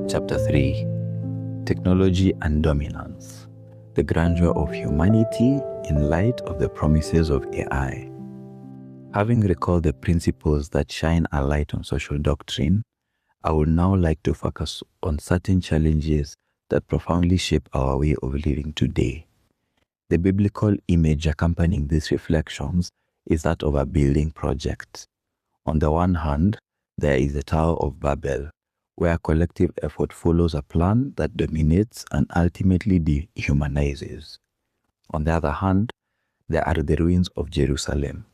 Chapter 3: Technology and Dominance. The Grandeur of Humanity in Light of the Promises of AI. Having recalled the principles that shine a light on social doctrine, I would now like to focus on certain challenges that profoundly shape our way of living today. The biblical image accompanying these reflections is that of a building project. On the one hand, there is the Tower of Babel, where collective effort follows a plan that dominates and ultimately dehumanizes. On the other hand, there are the ruins of Jerusalem,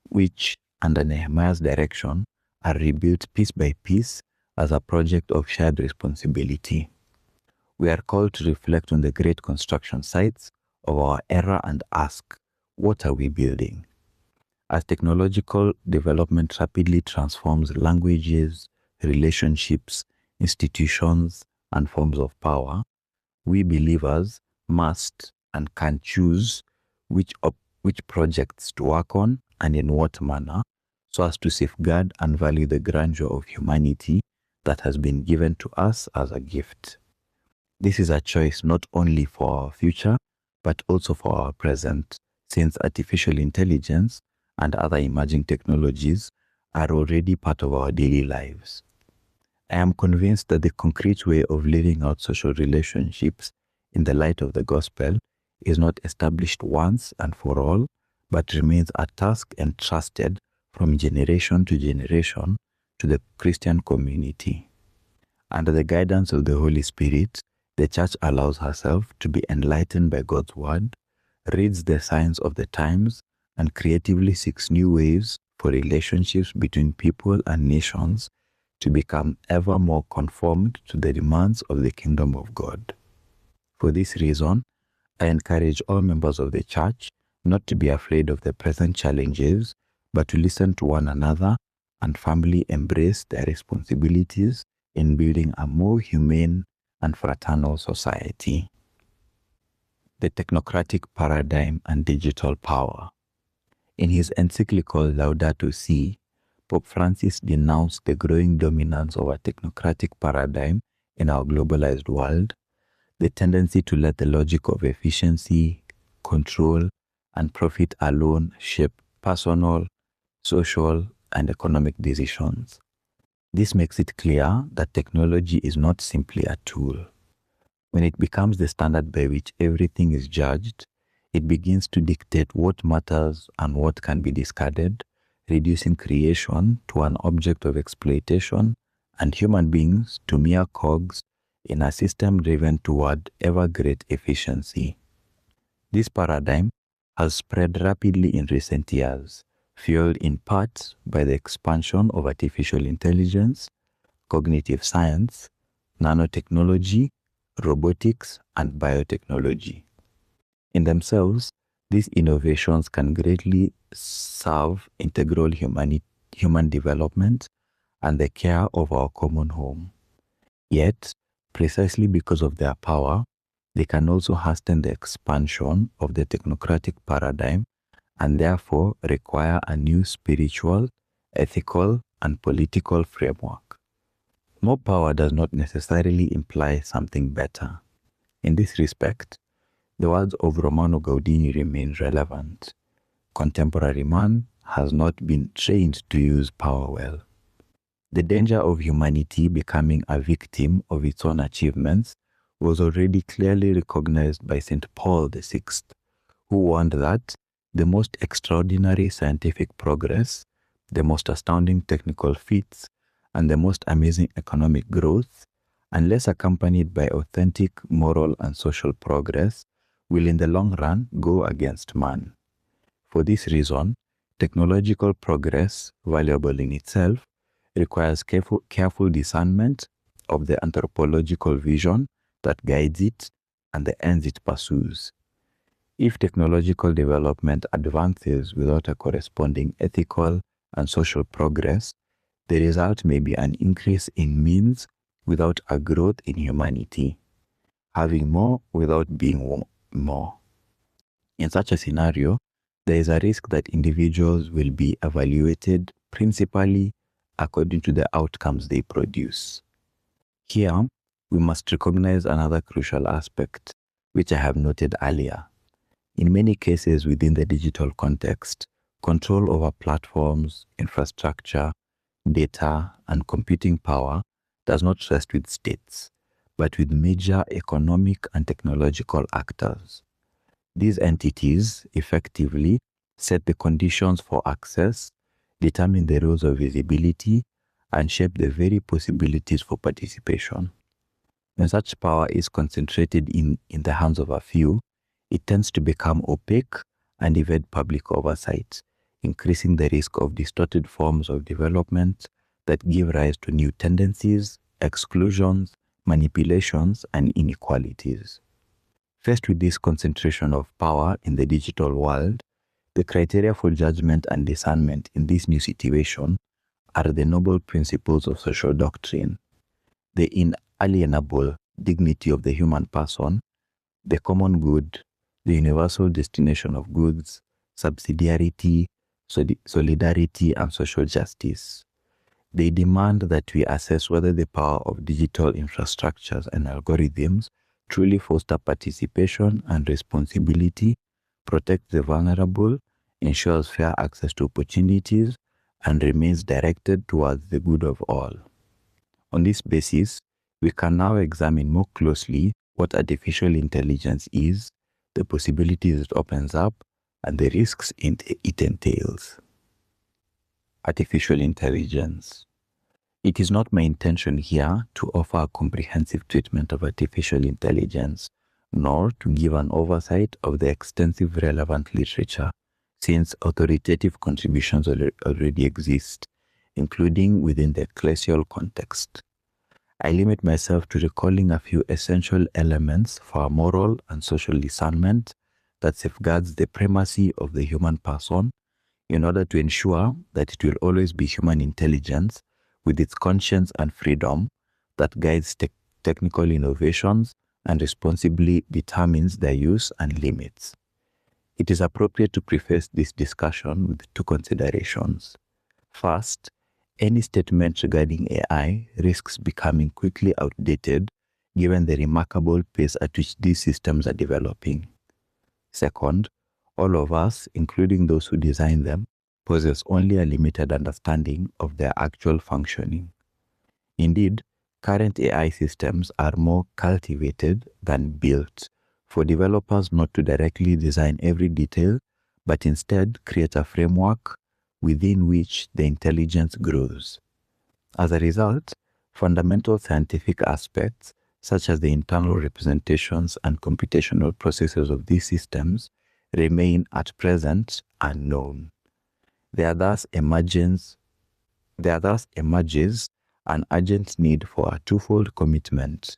which, under Nehemiah's direction, are rebuilt piece by piece as a project of shared responsibility. We are called to reflect on the great construction sites of our era and ask, what are we building? As technological development rapidly transforms languages, relationships, institutions, and forms of power, we believers must and can choose which projects to work on and in what manner, so as to safeguard and value the grandeur of humanity that has been given to us as a gift. This is a choice not only for our future, but also for our present, since artificial intelligence and other emerging technologies are already part of our daily lives. I am convinced that the concrete way of living out social relationships in the light of the gospel is not established once and for all, but remains a task entrusted from generation to generation to the Christian community. Under the guidance of the Holy Spirit, the Church allows herself to be enlightened by God's Word, reads the signs of the times, and creatively seeks new ways for relationships between people and nations to become ever more conformed to the demands of the kingdom of God. For this reason, I encourage all members of the Church not to be afraid of the present challenges, but to listen to one another and firmly embrace their responsibilities in building a more humane and fraternal society. The technocratic paradigm and digital power. In his encyclical Laudato Si, Pope Francis denounced the growing dominance of a technocratic paradigm in our globalized world, the tendency to let the logic of efficiency, control, and profit alone shape personal, social, and economic decisions. This makes it clear that technology is not simply a tool. When it becomes the standard by which everything is judged, it begins to dictate what matters and what can be discarded, reducing creation to an object of exploitation and human beings to mere cogs in a system driven toward ever great efficiency. This paradigm has spread rapidly in recent years, fueled in part by the expansion of artificial intelligence, cognitive science, nanotechnology, robotics, and biotechnology. In themselves, these innovations can greatly serve integral human development and the care of our common home. Yet, precisely because of their power, they can also hasten the expansion of the technocratic paradigm and therefore require a new spiritual, ethical, and political framework. More power does not necessarily imply something better. In this respect, the words of Romano Gaudini remain relevant. Contemporary man has not been trained to use power well. The danger of humanity becoming a victim of its own achievements was already clearly recognized by St Paul VI, who warned that the most extraordinary scientific progress, the most astounding technical feats, and the most amazing economic growth, unless accompanied by authentic moral and social progress, will in the long run go against man. For this reason, technological progress, valuable in itself, requires careful discernment of the anthropological vision that guides it and the ends it pursues. If technological development advances without a corresponding ethical and social progress, the result may be an increase in means without a growth in humanity, having more without being more. In such a scenario, there is a risk that individuals will be evaluated principally according to the outcomes they produce. Here, we must recognize another crucial aspect, which I have noted earlier. In many cases within the digital context, control over platforms, infrastructure, data, and computing power does not rest with states, but with major economic and technological actors. These entities effectively set the conditions for access, determine the rules of visibility, and shape the very possibilities for participation. When such power is concentrated in the hands of a few, it tends to become opaque and evade public oversight, increasing the risk of distorted forms of development that give rise to new tendencies, exclusions, manipulations, and inequalities. Faced with this concentration of power in the digital world, the criteria for judgment and discernment in this new situation are the noble principles of social doctrine, the inalienable dignity of the human person, the common good, the universal destination of goods, subsidiarity, solidarity, and social justice. They demand that we assess whether the power of digital infrastructures and algorithms truly foster participation and responsibility, protect the vulnerable, ensures fair access to opportunities, and remains directed towards the good of all. On this basis, we can now examine more closely what artificial intelligence is, the possibilities it opens up, and the risks it entails. Artificial intelligence. It is not my intention here to offer a comprehensive treatment of artificial intelligence, nor to give an oversight of the extensive relevant literature, since authoritative contributions already exist, including within the ecclesial context. I limit myself to recalling a few essential elements for moral and social discernment that safeguards the primacy of the human person in order to ensure that it will always be human intelligence with its conscience and freedom that guides technical innovations and responsibly determines their use and limits. It is appropriate to preface this discussion with two considerations. First, any statement regarding AI risks becoming quickly outdated given the remarkable pace at which these systems are developing. Second, all of us, including those who design them, possess only a limited understanding of their actual functioning. Indeed, current AI systems are more cultivated than built for developers not to directly design every detail, but instead create a framework within which the intelligence grows. As a result, fundamental scientific aspects, such as the internal representations and computational processes of these systems, remain at present unknown. There thus emerges an urgent need for a twofold commitment.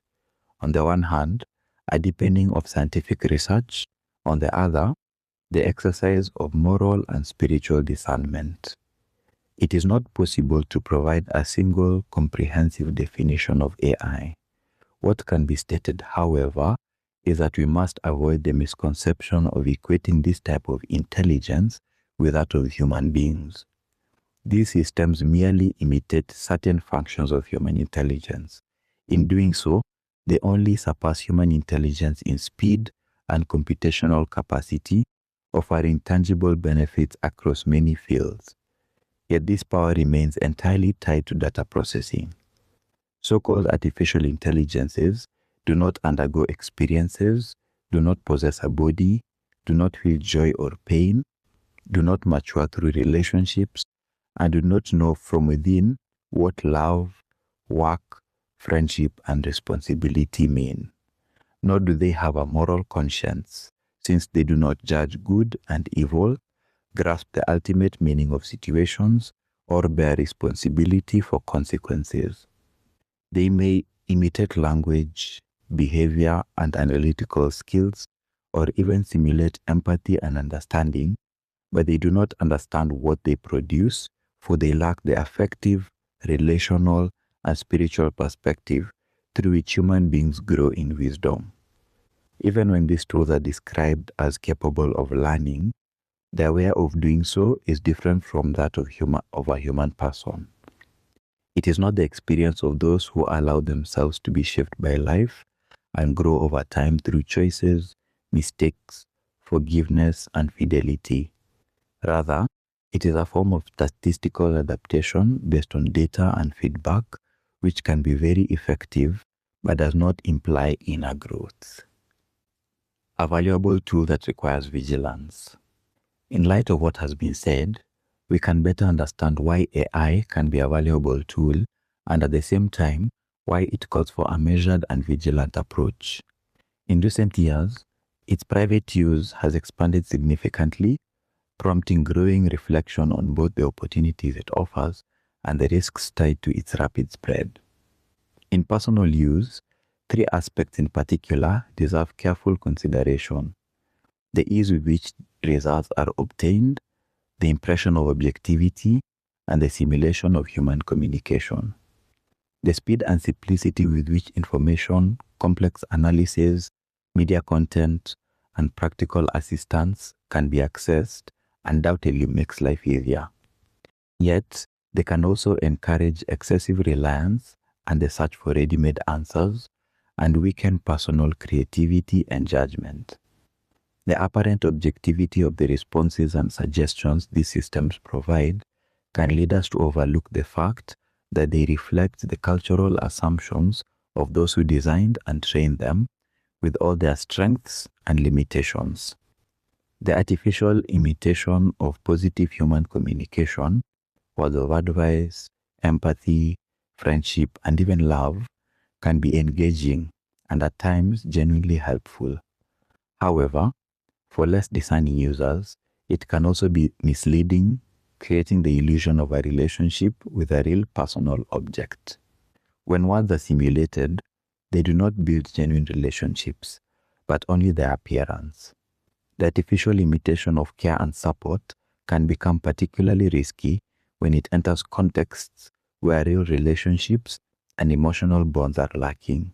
On the one hand, a deepening of scientific research, on the other, the exercise of moral and spiritual discernment. It is not possible to provide a single comprehensive definition of AI. What can be stated, however, is that we must avoid the misconception of equating this type of intelligence with that of human beings. These systems merely imitate certain functions of human intelligence. In doing so, they only surpass human intelligence in speed and computational capacity, offering tangible benefits across many fields. Yet this power remains entirely tied to data processing. So-called artificial intelligences do not undergo experiences, do not possess a body, do not feel joy or pain, do not mature through relationships, and do not know from within what love, work, friendship, and responsibility mean. Nor do they have a moral conscience, since they do not judge good and evil, grasp the ultimate meaning of situations, or bear responsibility for consequences. They may imitate language, behavior, and analytical skills, or even simulate empathy and understanding, but they do not understand what they produce, for they lack the affective, relational, and spiritual perspective through which human beings grow in wisdom. Even when these tools are described as capable of learning, their way of doing so is different from that of a human person. It is not the experience of those who allow themselves to be shaped by life and grow over time through choices, mistakes, forgiveness, and fidelity. Rather, it is a form of statistical adaptation based on data and feedback, which can be very effective but does not imply inner growth. A valuable tool that requires vigilance. In light of what has been said, we can better understand why AI can be a valuable tool and at the same time, why it calls for a measured and vigilant approach. In recent years, its private use has expanded significantly, prompting growing reflection on both the opportunities it offers and the risks tied to its rapid spread. In personal use, three aspects in particular deserve careful consideration: the ease with which results are obtained, the impression of objectivity, and the simulation of human communication. The speed and simplicity with which information, complex analysis, media content, and practical assistance can be accessed undoubtedly makes life easier. Yet, they can also encourage excessive reliance and the search for ready-made answers and weaken personal creativity and judgment. The apparent objectivity of the responses and suggestions these systems provide can lead us to overlook the fact that they reflect the cultural assumptions of those who designed and trained them, with all their strengths and limitations. The artificial imitation of positive human communication, words of advice, empathy, friendship, and even love can be engaging and at times genuinely helpful. However, for less discerning users, it can also be misleading, creating the illusion of a relationship with a real personal object. When words are simulated, they do not build genuine relationships, but only their appearance. The artificial imitation of care and support can become particularly risky when it enters contexts where real relationships and emotional bonds are lacking.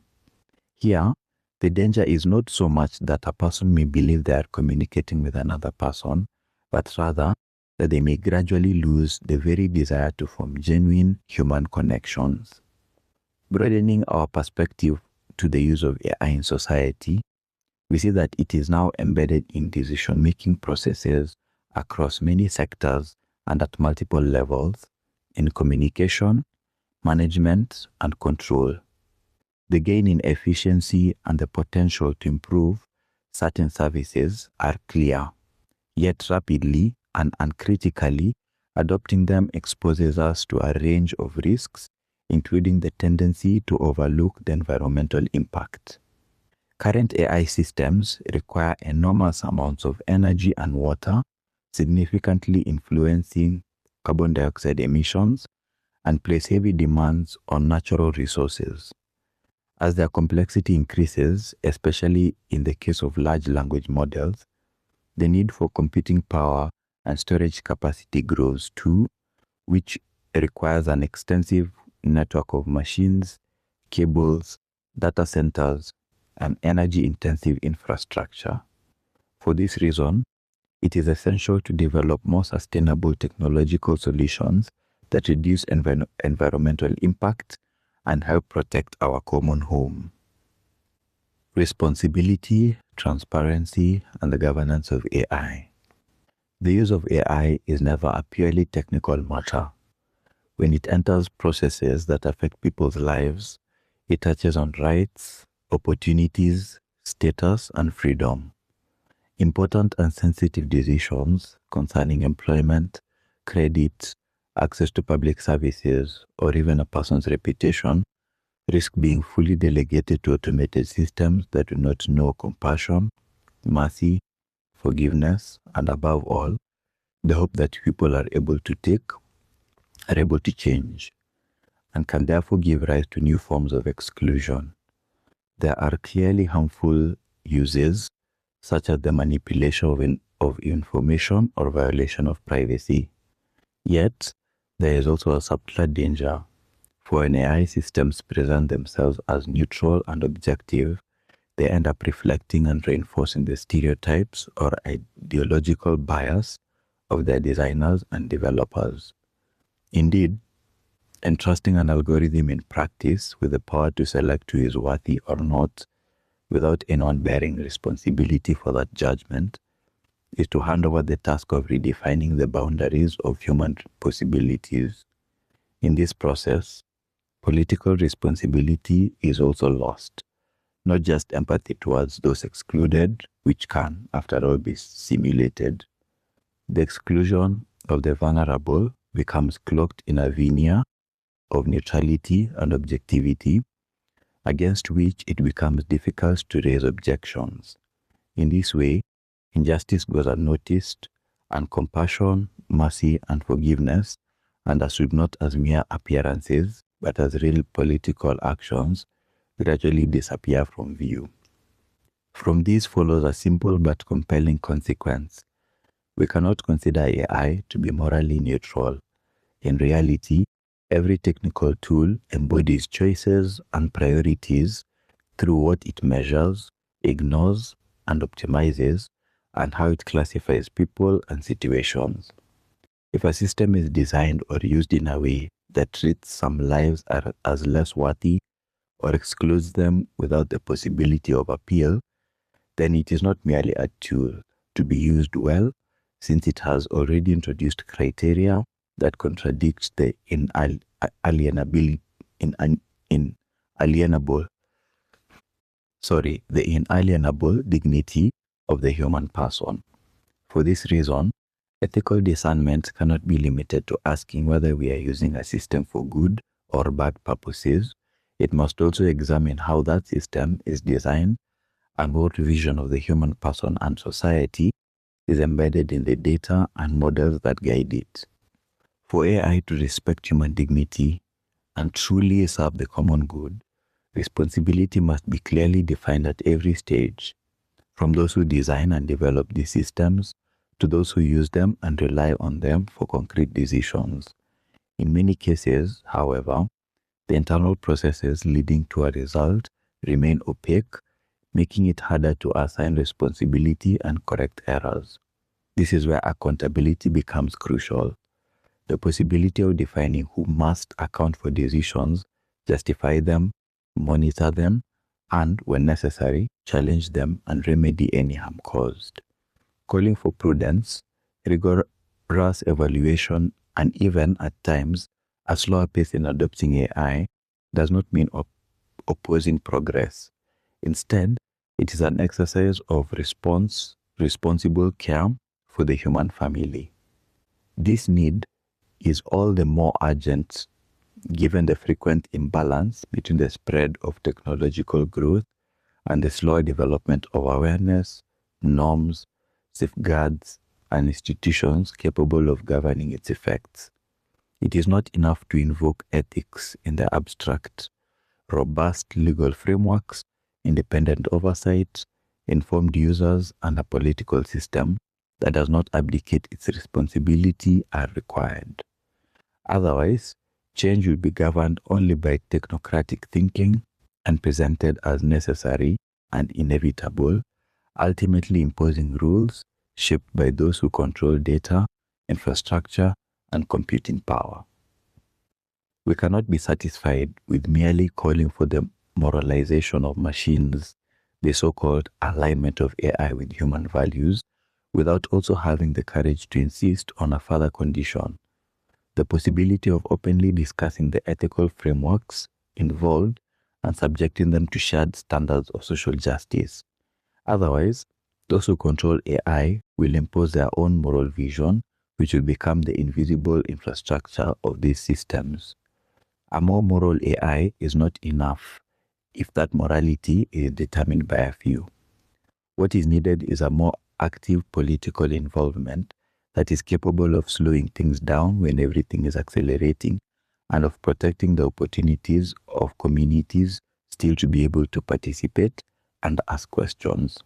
Here, the danger is not so much that a person may believe they are communicating with another person, but rather that they may gradually lose the very desire to form genuine human connections. Broadening our perspective to the use of AI in society, we see that it is now embedded in decision-making processes across many sectors and at multiple levels in communication, management, and control. The gain in efficiency and the potential to improve certain services are clear, yet rapidly and uncritically adopting them exposes us to a range of risks, including the tendency to overlook the environmental impact. Current AI systems require enormous amounts of energy and water, significantly influencing carbon dioxide emissions, and place heavy demands on natural resources. As their complexity increases, especially in the case of large language models, the need for computing power and storage capacity grows too, which requires an extensive network of machines, cables, data centers, and energy-intensive infrastructure. For this reason, it is essential to develop more sustainable technological solutions that reduce environmental impact and help protect our common home. Responsibility, transparency, and the governance of AI. The use of AI is never a purely technical matter. When it enters processes that affect people's lives, it touches on rights, opportunities, status, and freedom. Important and sensitive decisions concerning employment, credit, access to public services, or even a person's reputation risk being fully delegated to automated systems that do not know compassion, mercy, forgiveness, and above all, the hope that people are able to change, and can therefore give rise to new forms of exclusion. There are clearly harmful uses, such as the manipulation of information or violation of privacy. Yet, there is also a subtler danger. For when AI systems present themselves as neutral and objective, they end up reflecting and reinforcing the stereotypes or ideological bias of their designers and developers. Indeed, Entrusting an algorithm in practice with the power to select who is worthy or not, without anyone bearing responsibility for that judgment, is to hand over the task of redefining the boundaries of human possibilities. In this process, political responsibility is also lost, not just empathy towards those excluded, which can, after all, be simulated. The exclusion of the vulnerable becomes cloaked in a veneer of neutrality and objectivity, against which it becomes difficult to raise objections. In this way, injustice goes unnoticed, and compassion, mercy, and forgiveness, understood not as mere appearances, but as real political actions, gradually disappear from view. From this follows a simple but compelling consequence. We cannot consider AI to be morally neutral. In reality, every technical tool embodies choices and priorities through what it measures, ignores, and optimizes, and how it classifies people and situations. If a system is designed or used in a way that treats some lives as less worthy or excludes them without the possibility of appeal, then it is not merely a tool to be used well, since it has already introduced criteria that contradicts the inalienable dignity of the human person. For this reason, ethical discernment cannot be limited to asking whether we are using a system for good or bad purposes. It must also examine how that system is designed and what vision of the human person and society is embedded in the data and models that guide it. For AI to respect human dignity and truly serve the common good, responsibility must be clearly defined at every stage, from those who design and develop these systems to those who use them and rely on them for concrete decisions. In many cases, however, the internal processes leading to a result remain opaque, making it harder to assign responsibility and correct errors. This is where accountability becomes crucial. The possibility of defining who must account for decisions, justify them, monitor them, and, when necessary, challenge them and remedy any harm caused. Calling for prudence, rigorous evaluation, and even, at times, a slower pace in adopting AI does not mean opposing progress. Instead, it is an exercise of responsible care for the human family. This need is all the more urgent given the frequent imbalance between the spread of technological growth and the slower development of awareness, norms, safeguards, and institutions capable of governing its effects. It is not enough to invoke ethics in the abstract. Robust legal frameworks, independent oversight, informed users, and a political system that does not abdicate its responsibility are required. Otherwise, change will be governed only by technocratic thinking and presented as necessary and inevitable, ultimately imposing rules shaped by those who control data, infrastructure, and computing power. We cannot be satisfied with merely calling for the moralization of machines, the so-called alignment of AI with human values, without also having the courage to insist on a further condition: the possibility of openly discussing the ethical frameworks involved and subjecting them to shared standards of social justice. Otherwise, those who control AI will impose their own moral vision, which will become the invisible infrastructure of these systems. A more moral AI is not enough if that morality is determined by a few. What is needed is a more active political involvement that is capable of slowing things down when everything is accelerating and of protecting the opportunities of communities still to be able to participate and ask questions.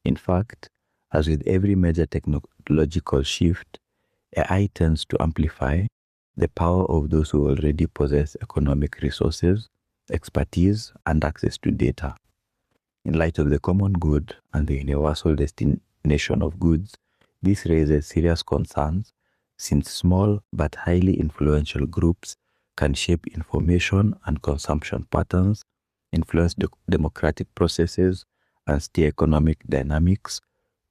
In fact, as with every major technological shift, AI tends to amplify the power of those who already possess economic resources, expertise, and access to data. In light of the common good and the universal destination of goods, this raises serious concerns, since small but highly influential groups can shape information and consumption patterns, influence democratic processes, and steer economic dynamics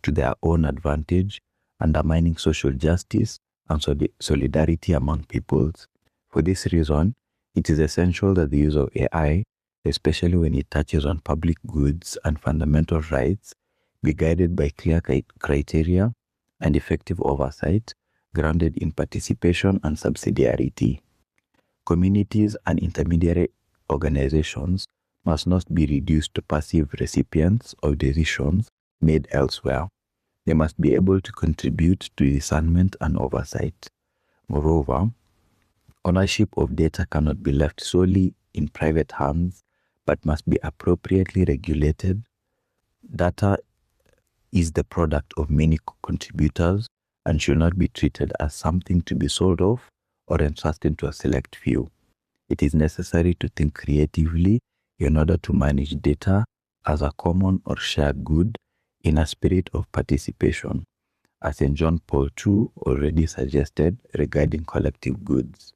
to their own advantage, undermining social justice and solidarity among peoples. For this reason, it is essential that the use of AI, especially when it touches on public goods and fundamental rights, be guided by clear criteria and effective oversight grounded in participation and subsidiarity. Communities and intermediary organizations must not be reduced to passive recipients of decisions made elsewhere. They must be able to contribute to discernment and oversight. Moreover, ownership of data cannot be left solely in private hands, but must be appropriately regulated. Data is the product of many contributors and should not be treated as something to be sold off or entrusted to a select few. It is necessary to think creatively in order to manage data as a common or shared good in a spirit of participation, as St. John Paul II already suggested regarding collective goods.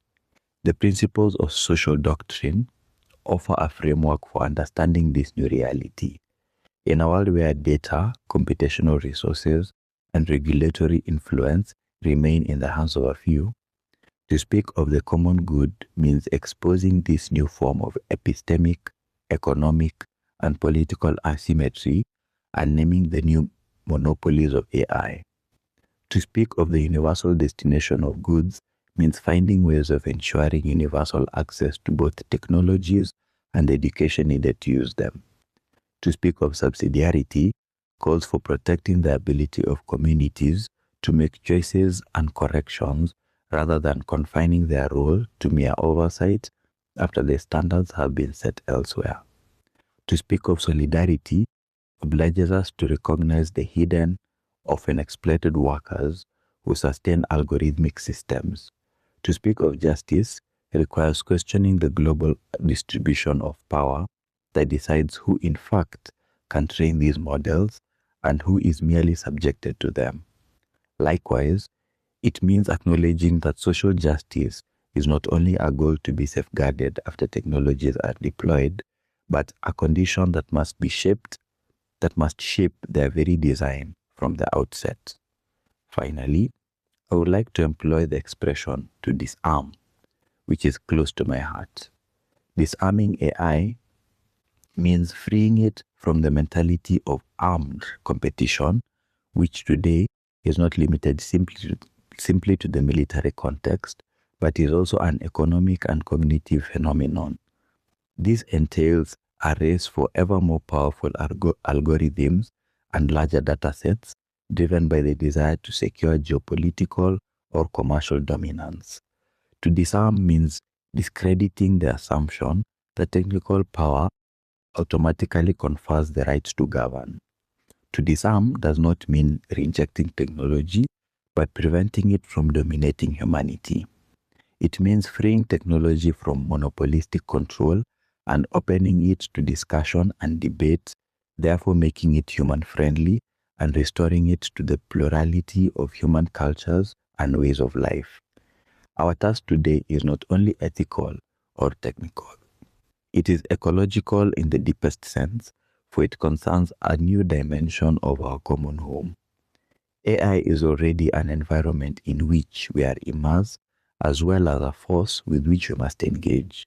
The principles of social doctrine offer a framework for understanding this new reality. In a world where data, computational resources, and regulatory influence remain in the hands of a few, to speak of the common good means exposing this new form of epistemic, economic, and political asymmetry and naming the new monopolies of AI. To speak of the universal destination of goods means finding ways of ensuring universal access to both technologies and the education needed to use them. To speak of subsidiarity calls for protecting the ability of communities to make choices and corrections rather than confining their role to mere oversight after the standards have been set elsewhere. To speak of solidarity obliges us to recognize the hidden, often exploited workers who sustain algorithmic systems. To speak of justice requires questioning the global distribution of power that decides who in fact can train these models and who is merely subjected to them. Likewise, it means acknowledging that social justice is not only a goal to be safeguarded after technologies are deployed, but a condition that must shape their very design from the outset. Finally, I would like to employ the expression to disarm, which is close to my heart. Disarming AI means freeing it from the mentality of armed competition, which today is not limited simply to the military context, but is also an economic and cognitive phenomenon. This entails a race for ever more powerful algorithms and larger data sets driven by the desire to secure geopolitical or commercial dominance. To disarm means discrediting the assumption that technical power automatically confers the right to govern. To disarm does not mean rejecting technology, but preventing it from dominating humanity. It means freeing technology from monopolistic control and opening it to discussion and debate, therefore making it human-friendly and restoring it to the plurality of human cultures and ways of life. Our task today is not only ethical or technical. It is ecological in the deepest sense, for it concerns a new dimension of our common home. AI is already an environment in which we are immersed, as well as a force with which we must engage.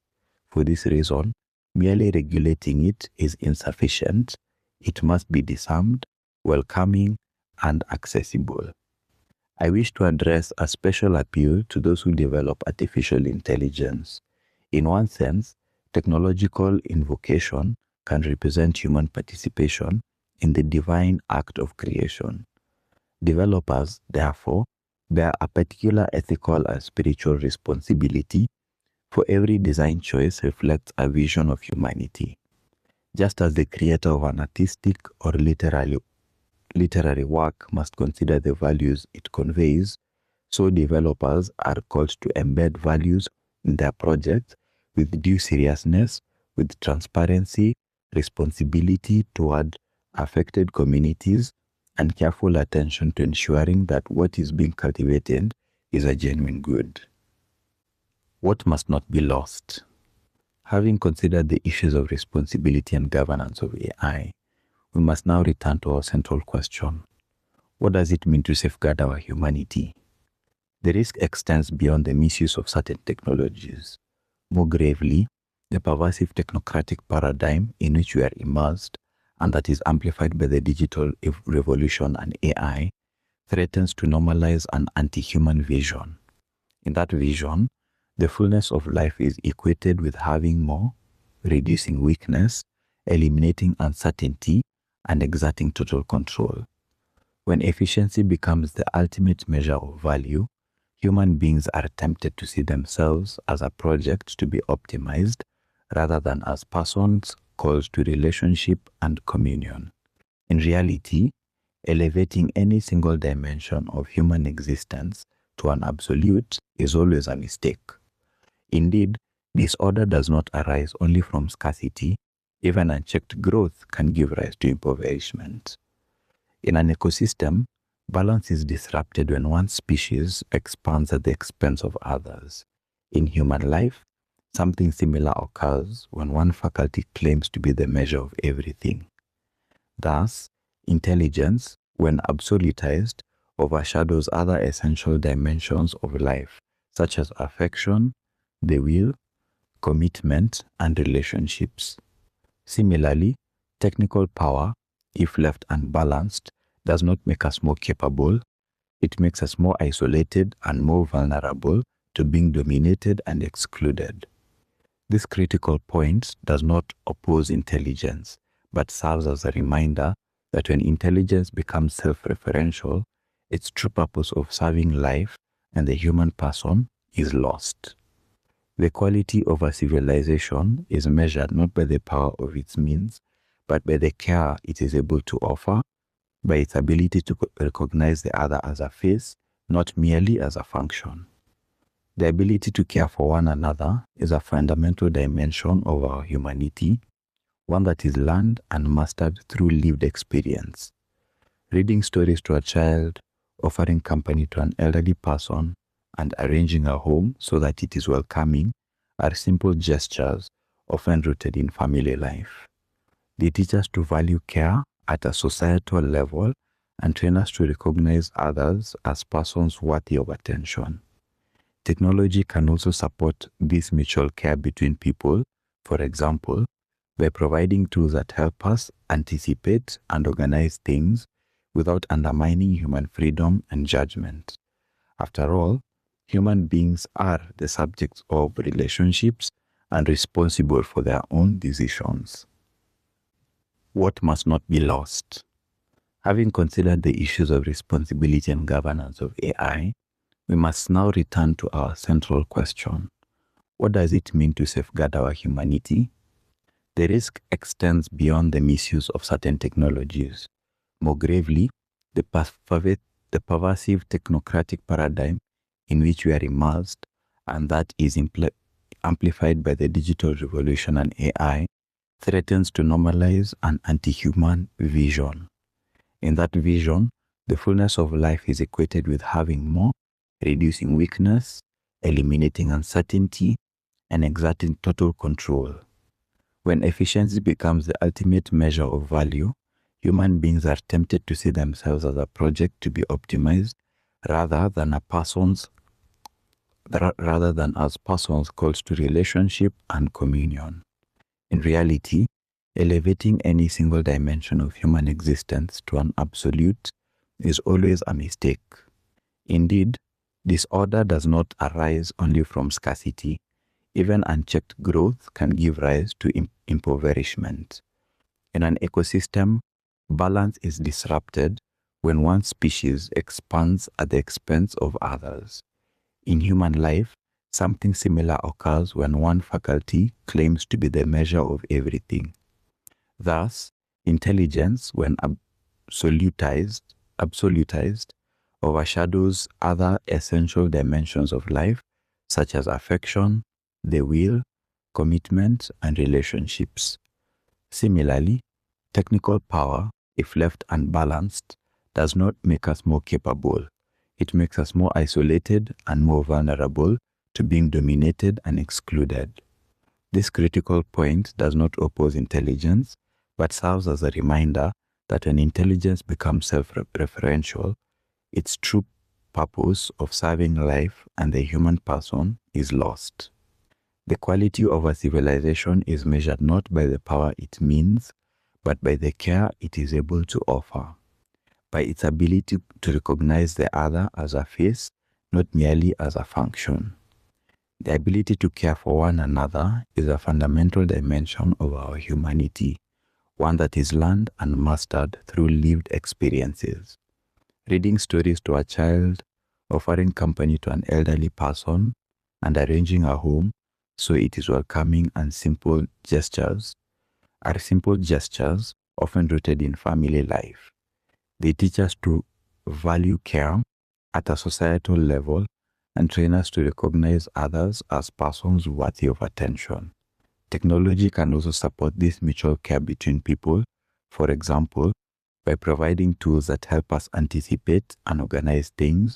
For this reason, merely regulating it is insufficient. It must be disarmed, welcoming, and accessible. I wish to address a special appeal to those who develop artificial intelligence. In one sense, technological invocation can represent human participation in the divine act of creation. Developers, therefore, bear a particular ethical and spiritual responsibility, for every design choice reflects a vision of humanity. Just as the creator of an artistic or literary work must consider the values it conveys, so developers are called to embed values in their projects with due seriousness, with transparency, responsibility toward affected communities, and careful attention to ensuring that what is being cultivated is a genuine good. What must not be lost? Having considered the issues of responsibility and governance of AI, we must now return to our central question. What does it mean to safeguard our humanity? The risk extends beyond the misuse of certain technologies. More gravely, the pervasive technocratic paradigm in which we are immersed, and that is amplified by the digital revolution and AI, threatens to normalize an anti-human vision. In that vision, the fullness of life is equated with having more, reducing weakness, eliminating uncertainty, and exerting total control. When efficiency becomes the ultimate measure of value, human beings are tempted to see themselves as a project to be optimized rather than as persons called to relationship and communion. In reality, elevating any single dimension of human existence to an absolute is always a mistake. Indeed, disorder does not arise only from scarcity. Even unchecked growth can give rise to impoverishment. In an ecosystem, balance is disrupted when one species expands at the expense of others. In human life, something similar occurs when one faculty claims to be the measure of everything. Thus, intelligence, when absolutized, overshadows other essential dimensions of life, such as affection, the will, commitment, and relationships. Similarly, technical power, if left unbalanced, does not make us more capable. It makes us more isolated and more vulnerable to being dominated and excluded. This critical point does not oppose intelligence, but serves as a reminder that when intelligence becomes self-referential, its true purpose of serving life and the human person is lost. The quality of a civilization is measured not by the power of its means, but by the care it is able to offer, by its ability to recognize the other as a face, not merely as a function. The ability to care for one another is a fundamental dimension of our humanity, one that is learned and mastered through lived experience. Reading stories to a child, offering company to an elderly person, and arranging a home so that it is welcoming are simple gestures often rooted in family life. They teach us to value care at a societal level and train us to recognize others as persons worthy of attention. Technology can also support this mutual care between people, for example, by providing tools that help us anticipate and organize things without undermining human freedom and judgment. After all, human beings are the subjects of relationships and responsible for their own decisions. What must not be lost? Having considered the issues of responsibility and governance of AI, we must now return to our central question. What does it mean to safeguard our humanity? The risk extends beyond the misuse of certain technologies. More gravely, the pervasive technocratic paradigm in which we are immersed, and that is amplified by the digital revolution and AI, threatens to normalize an anti-human vision. In that vision, the fullness of life is equated with having more, reducing weakness, eliminating uncertainty, and exerting total control. When efficiency becomes the ultimate measure of value, human beings are tempted to see themselves as a project to be optimized rather than as persons called to relationship and communion. In reality, elevating any single dimension of human existence to an absolute is always a mistake. Indeed, disorder does not arise only from scarcity. Even unchecked growth can give rise to impoverishment. In an ecosystem, balance is disrupted when one species expands at the expense of others. In human life, something similar occurs when one faculty claims to be the measure of everything. Thus, intelligence, when absolutized, overshadows other essential dimensions of life, such as affection, the will, commitment, and relationships. Similarly, technical power, if left unbalanced, does not make us more capable. It makes us more isolated and more vulnerable to being dominated and excluded. This critical point does not oppose intelligence, but serves as a reminder that when intelligence becomes self-referential, its true purpose of serving life and the human person is lost. The quality of a civilization is measured not by the power it means, but by the care it is able to offer, by its ability to recognize the other as a face, not merely as a function. The ability to care for one another is a fundamental dimension of our humanity, one that is learned and mastered through lived experiences. Reading stories to a child, offering company to an elderly person, and arranging a home so it is welcoming and simple gestures are simple gestures often rooted in family life. They teach us to value care at a societal level and train us to recognize others as persons worthy of attention. Technology can also support this mutual care between people, for example, by providing tools that help us anticipate and organize things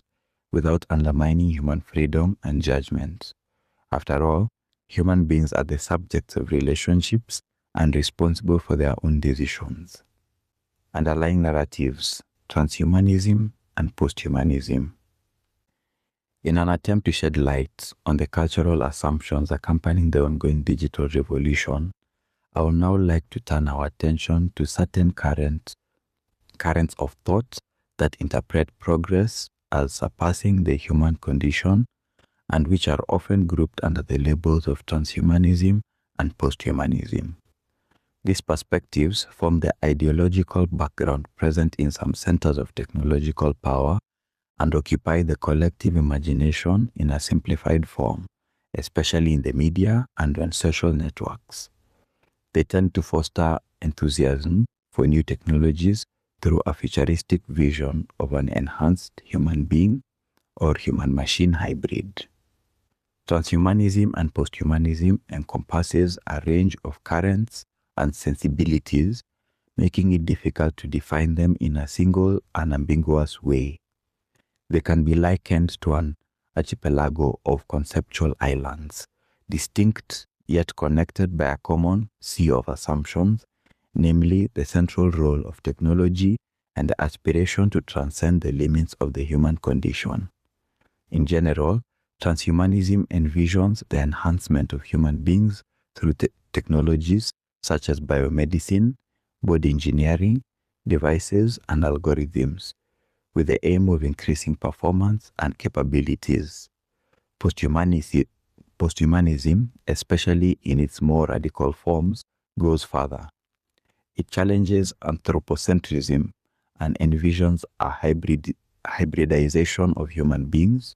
without undermining human freedom and judgment. After all, human beings are the subjects of relationships and responsible for their own decisions. Underlying narratives: transhumanism and posthumanism. In an attempt to shed light on the cultural assumptions accompanying the ongoing digital revolution, I would now like to turn our attention to certain currents of thought that interpret progress as surpassing the human condition and which are often grouped under the labels of transhumanism and posthumanism. These perspectives form the ideological background present in some centers of technological power and occupy the collective imagination in a simplified form, especially in the media and on social networks. They tend to foster enthusiasm for new technologies through a futuristic vision of an enhanced human being or human-machine hybrid. Transhumanism and posthumanism encompasses a range of currents and sensibilities, making it difficult to define them in a single unambiguous way. They can be likened to an archipelago of conceptual islands, distinct yet connected by a common sea of assumptions, namely the central role of technology and the aspiration to transcend the limits of the human condition. In general, transhumanism envisions the enhancement of human beings through technologies such as biomedicine, body engineering, devices, and algorithms, with the aim of increasing performance and capabilities. Posthumanism, especially in its more radical forms, goes further. It challenges anthropocentrism and envisions a hybridization of human beings,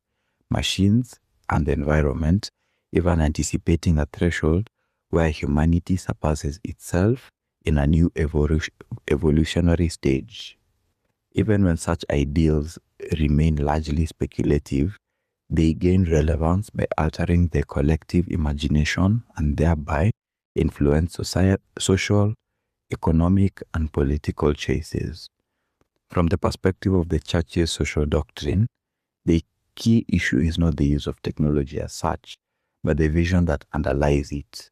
machines, and the environment, even anticipating a threshold where humanity surpasses itself in a new evolutionary stage. Even when such ideals remain largely speculative, they gain relevance by altering the collective imagination and thereby influence social, economic, and political choices. From the perspective of the Church's social doctrine, the key issue is not the use of technology as such, but the vision that underlies it.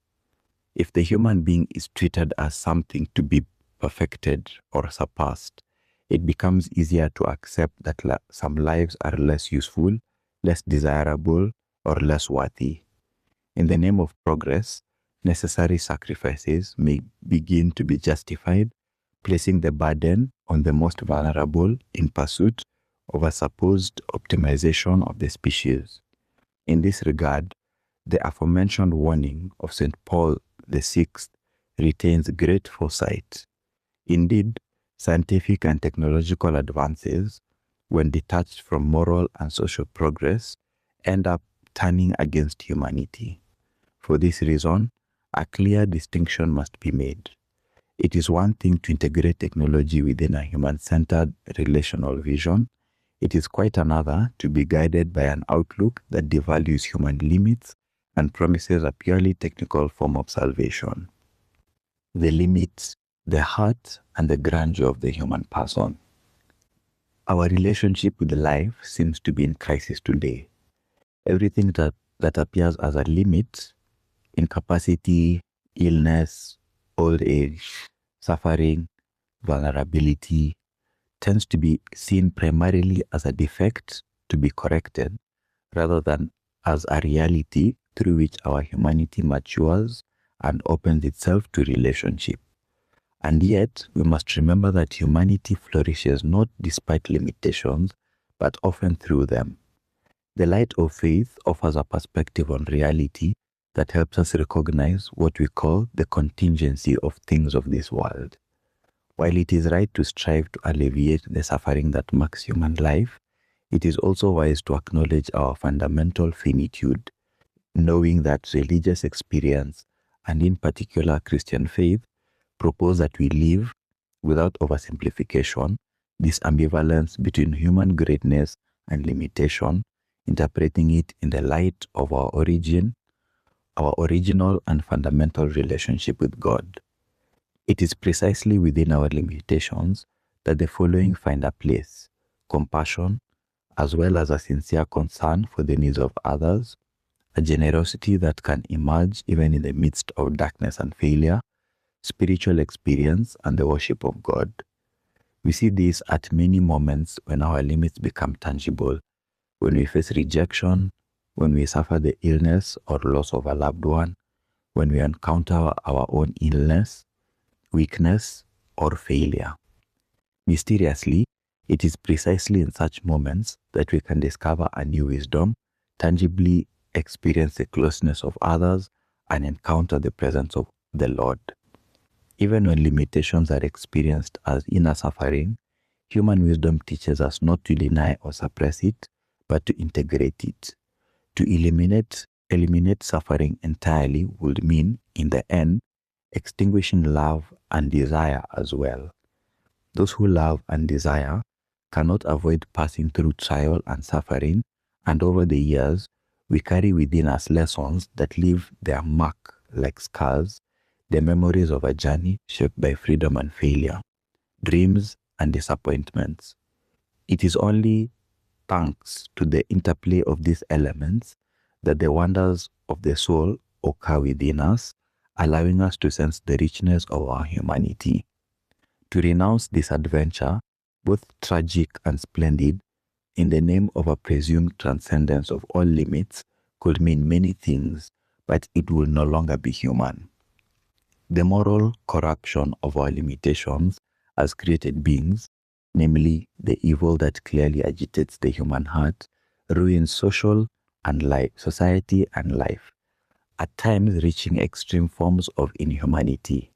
If the human being is treated as something to be perfected or surpassed, it becomes easier to accept that some lives are less useful, less desirable, or less worthy. In the name of progress, necessary sacrifices may begin to be justified, placing the burden on the most vulnerable in pursuit of a supposed optimization of the species. In this regard, the aforementioned warning of St. Paul VI retains great foresight. Indeed, scientific and technological advances, when detached from moral and social progress, end up turning against humanity. For this reason, a clear distinction must be made. It is one thing to integrate technology within a human-centered relational vision. It is quite another to be guided by an outlook that devalues human limits and promises a purely technical form of salvation. The limits, the heart, and the grandeur of the human person. Our relationship with life seems to be in crisis today. Everything that that appears as a limit, incapacity, illness, old age, suffering, vulnerability, tends to be seen primarily as a defect to be corrected rather than as a reality through which our humanity matures and opens itself to relationship. And yet, we must remember that humanity flourishes not despite limitations, but often through them. The light of faith offers a perspective on reality that helps us recognize what we call the contingency of things of this world. While it is right to strive to alleviate the suffering that marks human life, it is also wise to acknowledge our fundamental finitude, knowing that religious experience, and in particular Christian faith, propose that we live, without oversimplification, this ambivalence between human greatness and limitation, interpreting it in the light of our origin, our original and fundamental relationship with God. It is precisely within our limitations that the following find a place: compassion, as well as a sincere concern for the needs of others, a generosity that can emerge even in the midst of darkness and failure, spiritual experience, and the worship of God. We see this at many moments when our limits become tangible, when we face rejection, when we suffer the illness or loss of a loved one, when we encounter our own illness, weakness, or failure. Mysteriously, it is precisely in such moments that we can discover a new wisdom, tangibly experience the closeness of others, and encounter the presence of the Lord. Even when limitations are experienced as inner suffering, human wisdom teaches us not to deny or suppress it, but to integrate it. To eliminate suffering entirely would mean, in the end, extinguishing love and desire as well. Those who love and desire cannot avoid passing through trial and suffering, and over the years, we carry within us lessons that leave their mark like scars, the memories of a journey shaped by freedom and failure, dreams and disappointments. It is only thanks to the interplay of these elements that the wonders of the soul occur within us, allowing us to sense the richness of our humanity. To renounce this adventure, both tragic and splendid, in the name of a presumed transcendence of all limits, could mean many things, but it will no longer be human. The moral corruption of our limitations as created beings, namely the evil that clearly agitates the human heart, ruins society and life, at times reaching extreme forms of inhumanity.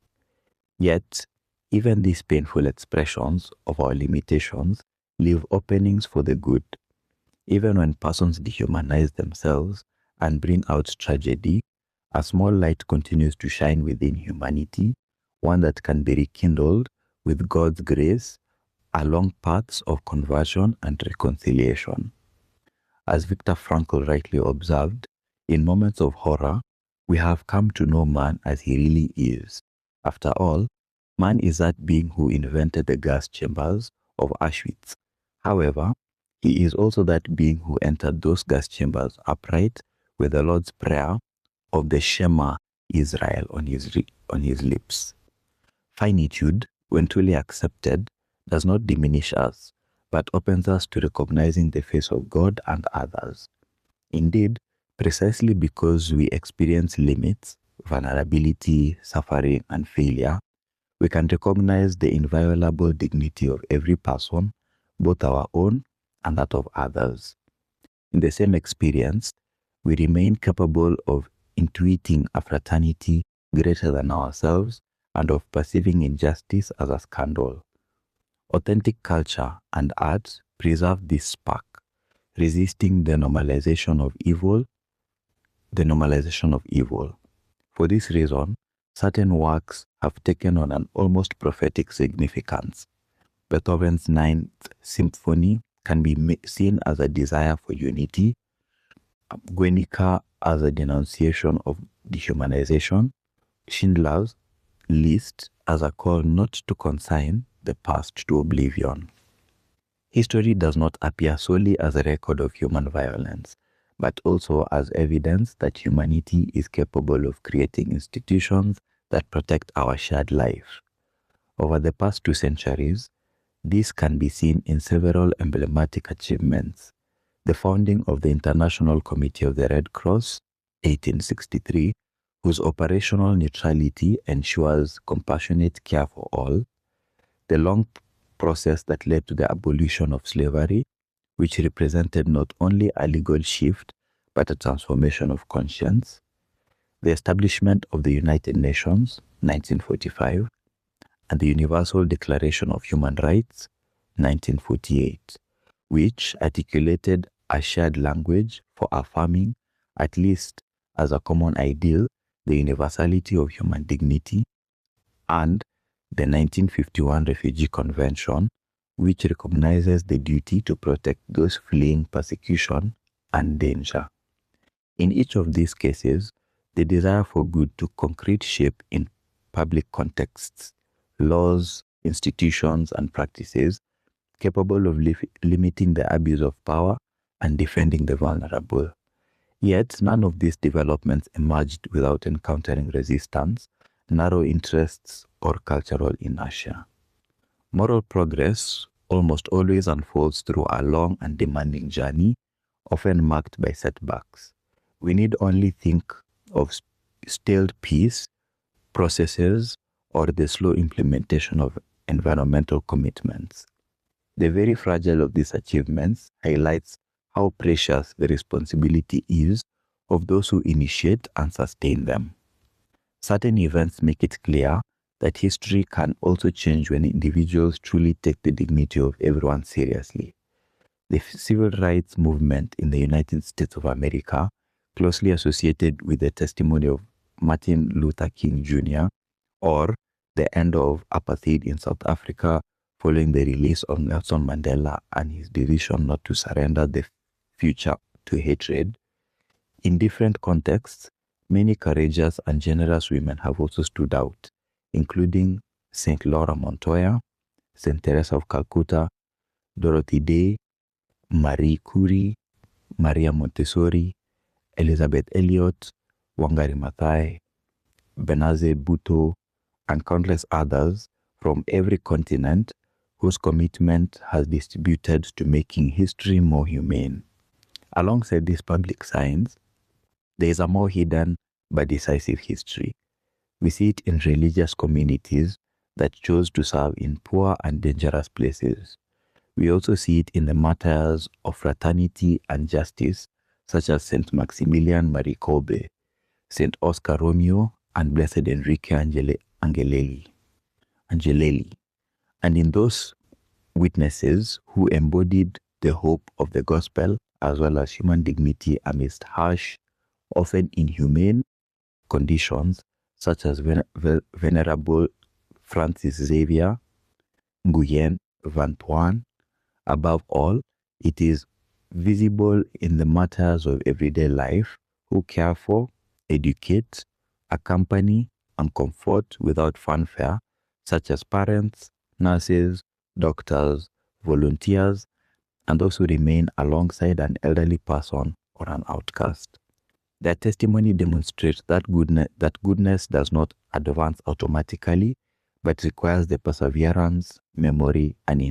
Yet, even these painful expressions of our limitations leave openings for the good. Even when persons dehumanize themselves and bring out tragedy, a small light continues to shine within humanity, one that can be rekindled with God's grace along paths of conversion and reconciliation. As Viktor Frankl rightly observed, in moments of horror, we have come to know man as he really is. After all, man is that being who invented the gas chambers of Auschwitz. However, he is also that being who entered those gas chambers upright with the Lord's Prayer of the Shema Israel on his lips. Finitude, when truly accepted, does not diminish us, but opens us to recognizing the face of God and others. Indeed, precisely because we experience limits, vulnerability, suffering, and failure, we can recognize the inviolable dignity of every person, both our own and that of others. In the same experience, we remain capable of intuiting a fraternity greater than ourselves and of perceiving injustice as a scandal. Authentic culture and art preserve this spark, resisting the normalization of evil. For this reason, certain works have taken on an almost prophetic significance. Beethoven's Ninth Symphony can be seen as a desire for unity, Guernica as a denunciation of dehumanization, Schindler's List as a call not to consign the past to oblivion. History does not appear solely as a record of human violence, but also as evidence that humanity is capable of creating institutions that protect our shared life. Over the past 2 centuries, this can be seen in several emblematic achievements. The founding of the International Committee of the Red Cross, 1863, whose operational neutrality ensures compassionate care for all. The long process that led to the abolition of slavery, which represented not only a legal shift, but a transformation of conscience. The establishment of the United Nations, 1945, and the Universal Declaration of Human Rights, 1948, which articulated a shared language for affirming, at least as a common ideal, the universality of human dignity, and the 1951 Refugee Convention, which recognizes the duty to protect those fleeing persecution and danger. In each of these cases, the desire for good took concrete shape in public contexts, laws, institutions, and practices capable of limiting the abuse of power and defending the vulnerable. Yet, none of these developments emerged without encountering resistance, narrow interests, or cultural inertia. Moral progress almost always unfolds through a long and demanding journey, often marked by setbacks. We need only think of stalled peace, processes, or the slow implementation of environmental commitments. The very fragile of these achievements highlights how precious the responsibility is of those who initiate and sustain them. Certain events make it clear that history can also change when individuals truly take the dignity of everyone seriously. The civil rights movement in the United States of America, closely associated with the testimony of Martin Luther King Jr., or the end of apartheid in South Africa following the release of Nelson Mandela and his decision not to surrender the future to hatred. In different contexts, many courageous and generous women have also stood out, including St. Laura Montoya, St. Teresa of Calcutta, Dorothy Day, Marie Curie, Maria Montessori, Elizabeth Elliot, Wangari Maathai, Benazir Bhutto, and countless others from every continent whose commitment has distributed to making history more humane. Alongside these public signs, there is a more hidden but decisive history. We see it in religious communities that chose to serve in poor and dangerous places. We also see it in the martyrs of fraternity and justice, such as St. Maximilian Marie Kolbe, St. Oscar Romeo, and Blessed Enrique Angelelli, and in those witnesses who embodied the hope of the gospel as well as human dignity amidst harsh, often inhumane conditions, such as Venerable Francis Xavier, Nguyen Van Thuan. Above all, it is visible in the matters of everyday life who care for, educate, accompany, and comfort without fanfare, such as parents, nurses, doctors, volunteers, and those who remain alongside an elderly person or an outcast. Their testimony demonstrates that goodness does not advance automatically, but requires the perseverance, memory, and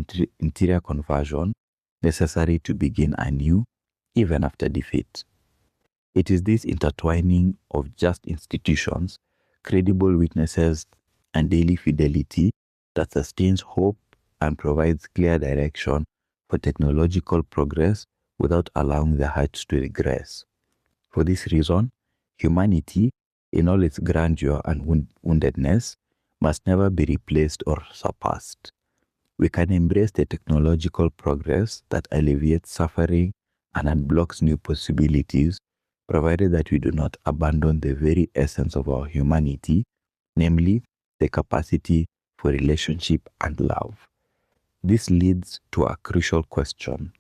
interior conversion necessary to begin anew, even after defeat. It is this intertwining of just institutions, credible witnesses, and daily fidelity that sustains hope and provides clear direction for technological progress without allowing the hearts to regress. For this reason, humanity, in all its grandeur and woundedness, must never be replaced or surpassed. We can embrace the technological progress that alleviates suffering and unblocks new possibilities, provided that we do not abandon the very essence of our humanity, namely the capacity for relationship and love. This leads to a crucial question.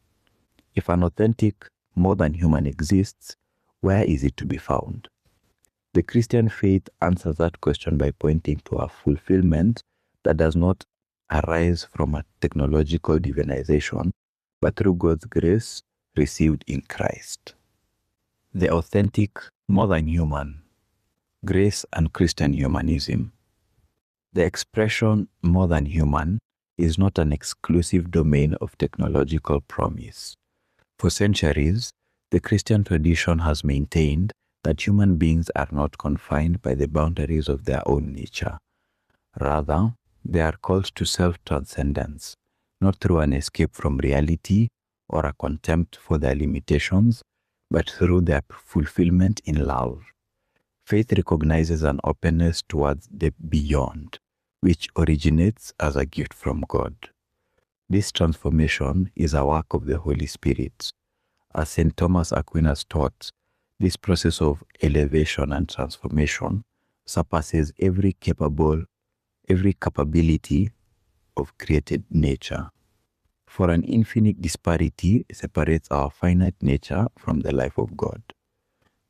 If an authentic, more than human exists, where is it to be found? The Christian faith answers that question by pointing to a fulfillment that does not arise from a technological divinization, but through God's grace received in Christ. The authentic, more than human, grace and Christian humanism. The expression more than human is not an exclusive domain of technological promise. For centuries, the Christian tradition has maintained that human beings are not confined by the boundaries of their own nature. Rather, they are called to self-transcendence, not through an escape from reality or a contempt for their limitations, but through their fulfillment in love. Faith recognizes an openness towards the beyond, which originates as a gift from God. This transformation is a work of the Holy Spirit. As St. Thomas Aquinas taught, this process of elevation and transformation surpasses every capability of created nature. For an infinite disparity separates our finite nature from the life of God.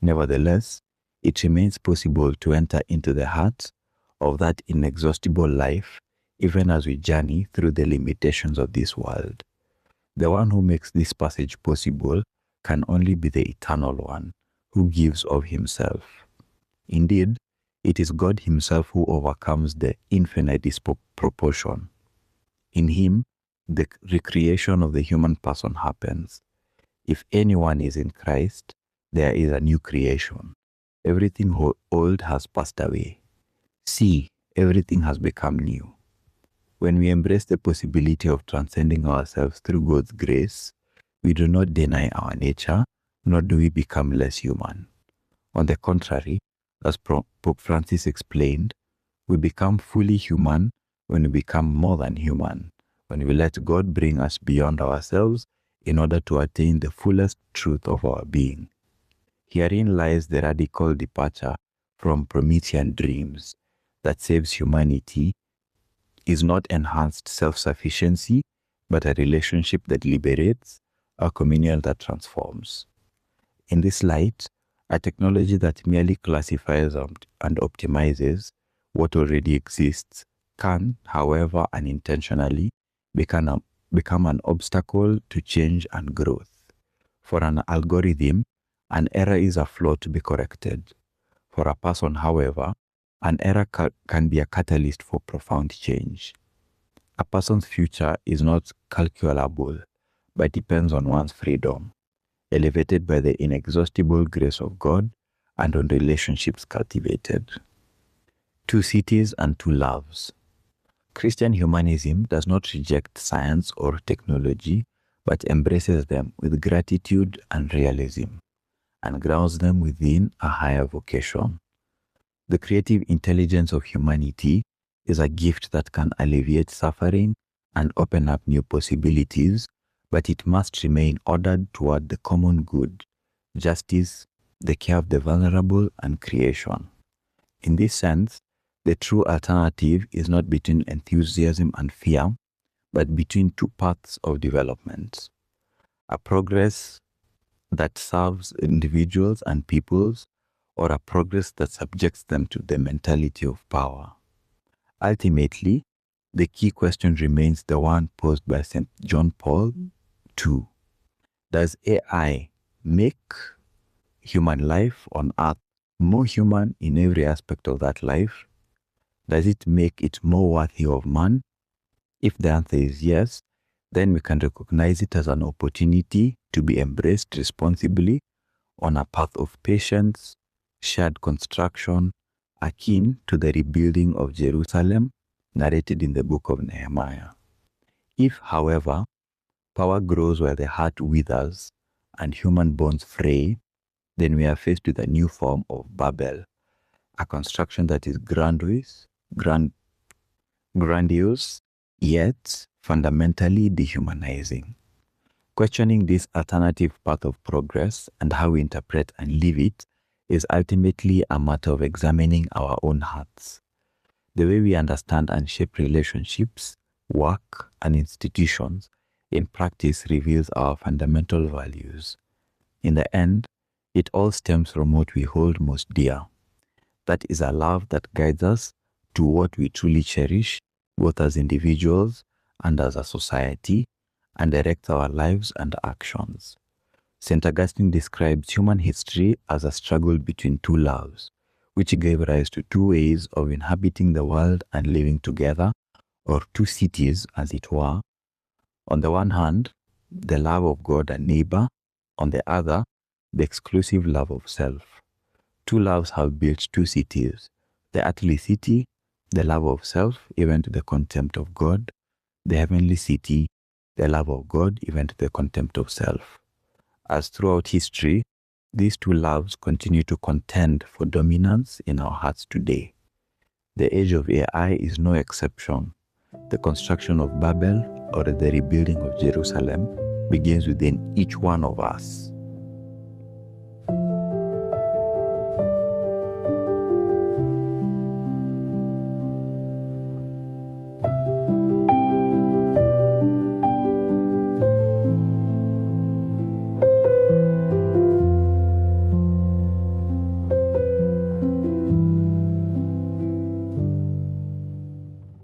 Nevertheless, it remains possible to enter into the heart of that inexhaustible life, even as we journey through the limitations of this world. The one who makes this passage possible can only be the Eternal One, who gives of himself. Indeed, it is God himself who overcomes the infinite disproportion. In him, the recreation of the human person happens. If anyone is in Christ, there is a new creation. Everything old has passed away. See, everything has become new. When we embrace the possibility of transcending ourselves through God's grace, we do not deny our nature, nor do we become less human. On the contrary, as Pope Francis explained, we become fully human when we become more than human, when we let God bring us beyond ourselves in order to attain the fullest truth of our being. Herein lies the radical departure from Promethean dreams that saves humanity is not enhanced self-sufficiency, but a relationship that liberates, a communion that transforms. In this light, a technology that merely classifies and optimizes what already exists can, however unintentionally, become an obstacle to change and growth. For an algorithm, an error is a flaw to be corrected. For a person, however, an error can be a catalyst for profound change. A person's future is not calculable, but depends on one's freedom, elevated by the inexhaustible grace of God and on relationships cultivated. Two cities and two loves. Christian humanism does not reject science or technology, but embraces them with gratitude and realism, and grounds them within a higher vocation. The creative intelligence of humanity is a gift that can alleviate suffering and open up new possibilities, but it must remain ordered toward the common good, justice, the care of the vulnerable, and creation. In this sense, the true alternative is not between enthusiasm and fear, but between two paths of development. A progress that serves individuals and peoples, or a progress that subjects them to the mentality of power. Ultimately, the key question remains the one posed by St. John Paul II. Does AI make human life on earth more human in every aspect of that life? Does it make it more worthy of man? If the answer is yes, then we can recognize it as an opportunity to be embraced responsibly on a path of patience, shared construction, akin to the rebuilding of Jerusalem narrated in the book of Nehemiah. If, however, power grows where the heart withers and human bonds fray, then we are faced with a new form of Babel, a construction that is grandiose, yet fundamentally dehumanizing. Questioning this alternative path of progress and how we interpret and live it is ultimately a matter of examining our own hearts. The way we understand and shape relationships, work, and institutions in practice reveals our fundamental values. In the end, it all stems from what we hold most dear. That is a love that guides us to what we truly cherish, both as individuals and as a society, and directs our lives and actions. St. Augustine describes human history as a struggle between two loves, which gave rise to two ways of inhabiting the world and living together, or two cities, as it were. On the one hand, the love of God and neighbor; on the other, the exclusive love of self. Two loves have built two cities: the earthly city, the love of self, even to the contempt of God; the heavenly city, the love of God, even to the contempt of self. As throughout history, these two loves continue to contend for dominance in our hearts today. The age of AI is no exception. The construction of Babel, or the rebuilding of Jerusalem, begins within each one of us.